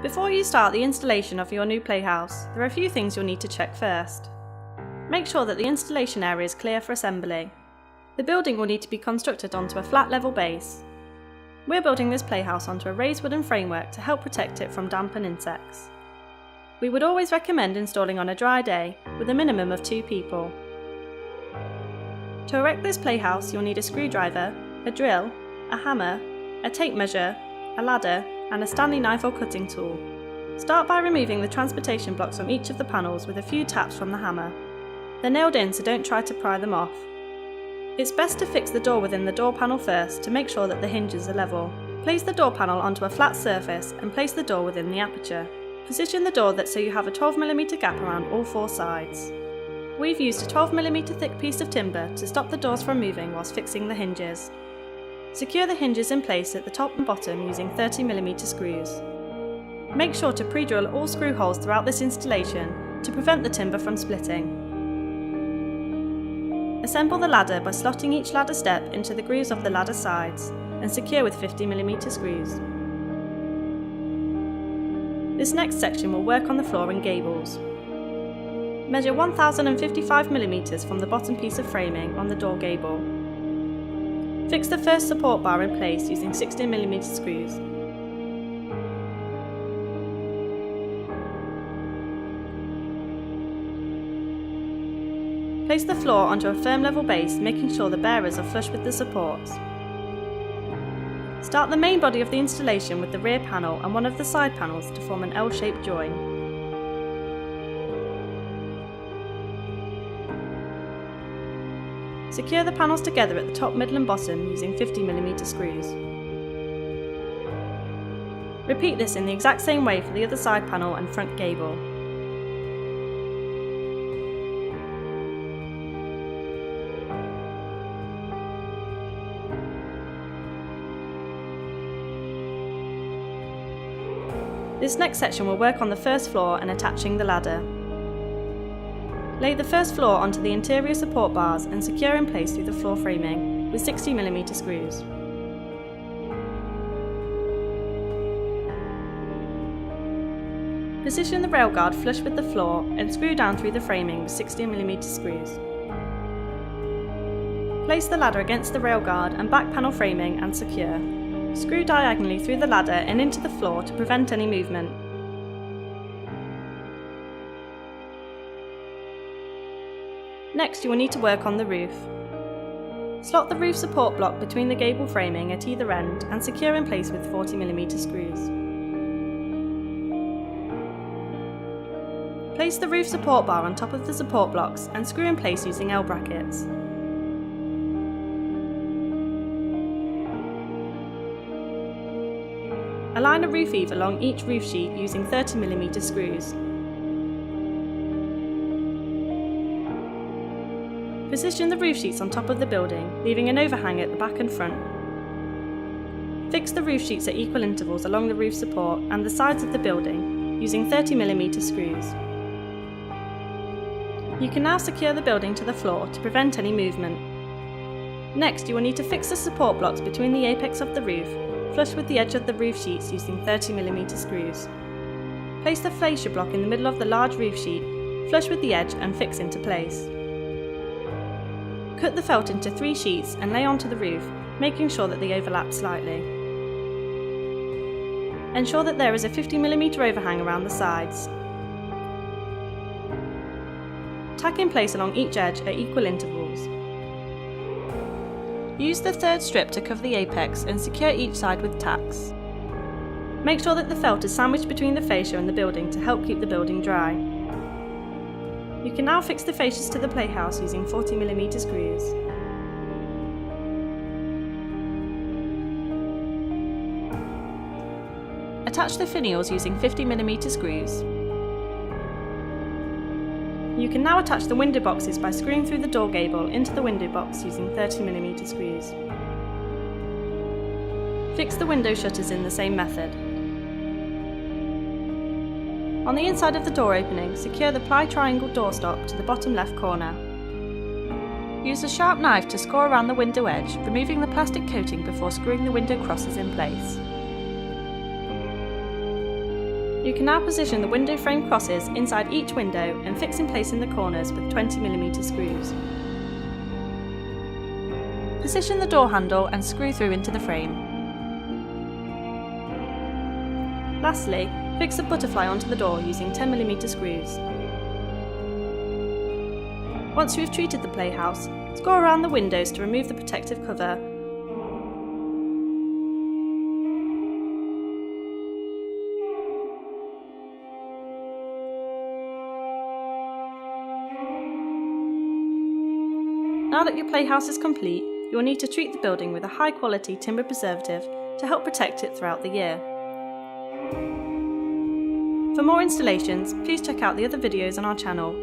Before you start the installation of your new playhouse, there are a few things you'll need to check first. Make sure that the installation area is clear for assembly. The building will need to be constructed onto a flat level base. We're building this playhouse onto a raised wooden framework to help protect it from damp and insects. We would always recommend installing on a dry day with a minimum of 2 people. To erect this playhouse, you'll need a screwdriver, a drill, a hammer, a tape measure, a ladder, and a Stanley knife or cutting tool. Start by removing the transportation blocks from each of the panels with a few taps from the hammer. They're nailed in, so don't try to pry them off. It's best to fix the door within the door panel first to make sure that the hinges are level. Place the door panel onto a flat surface and place the door within the aperture. Position the door so you have a 12mm gap around all 4 sides. We've used a 12mm thick piece of timber to stop the doors from moving whilst fixing the hinges. Secure the hinges in place at the top and bottom using 30mm screws. Make sure to pre-drill all screw holes throughout this installation to prevent the timber from splitting. Assemble the ladder by slotting each ladder step into the grooves of the ladder sides and secure with 50mm screws. This next section will work on the floor and gables. Measure 1055mm from the bottom piece of framing on the door gable. Fix the first support bar in place using 16mm screws. Place the floor onto a firm level base, making sure the bearers are flush with the supports. Start the main body of the installation with the rear panel and one of the side panels to form an L-shaped join. Secure the panels together at the top, middle and bottom using 50mm screws. Repeat this in the exact same way for the other side panel and front gable. This next section will work on the first floor and attaching the ladder. Lay the first floor onto the interior support bars and secure in place through the floor framing with 60mm screws. Position the railguard flush with the floor and screw down through the framing with 60mm screws. Place the ladder against the railguard and back panel framing and secure. Screw diagonally through the ladder and into the floor to prevent any movement. Next, you will need to work on the roof. Slot the roof support block between the gable framing at either end and secure in place with 40mm screws. Place the roof support bar on top of the support blocks and screw in place using L brackets. Align a roof eave along each roof sheet using 30mm screws. Position the roof sheets on top of the building, leaving an overhang at the back and front. Fix the roof sheets at equal intervals along the roof support and the sides of the building, using 30mm screws. You can now secure the building to the floor to prevent any movement. Next, you will need to fix the support blocks between the apex of the roof, flush with the edge of the roof sheets using 30mm screws. Place the fascia block in the middle of the large roof sheet, flush with the edge and fix into place. Cut the felt into 3 sheets and lay onto the roof, making sure that they overlap slightly. Ensure that there is a 50mm overhang around the sides. Tack in place along each edge at equal intervals. Use the third strip to cover the apex and secure each side with tacks. Make sure that the felt is sandwiched between the fascia and the building to help keep the building dry. You can now fix the fascias to the playhouse using 40mm screws. Attach the finials using 50mm screws. You can now attach the window boxes by screwing through the door gable into the window box using 30mm screws. Fix the window shutters in the same method. On the inside of the door opening, secure the ply triangle doorstop to the bottom left corner. Use a sharp knife to score around the window edge, removing the plastic coating before screwing the window crosses in place. You can now position the window frame crosses inside each window and fix in place in the corners with 20mm screws. Position the door handle and screw through into the frame. Lastly, fix the butterfly onto the door using 10mm screws. Once you have treated the playhouse, score around the windows to remove the protective cover. Now that your playhouse is complete, you will need to treat the building with a high quality timber preservative to help protect it throughout the year. For more installations, please check out the other videos on our channel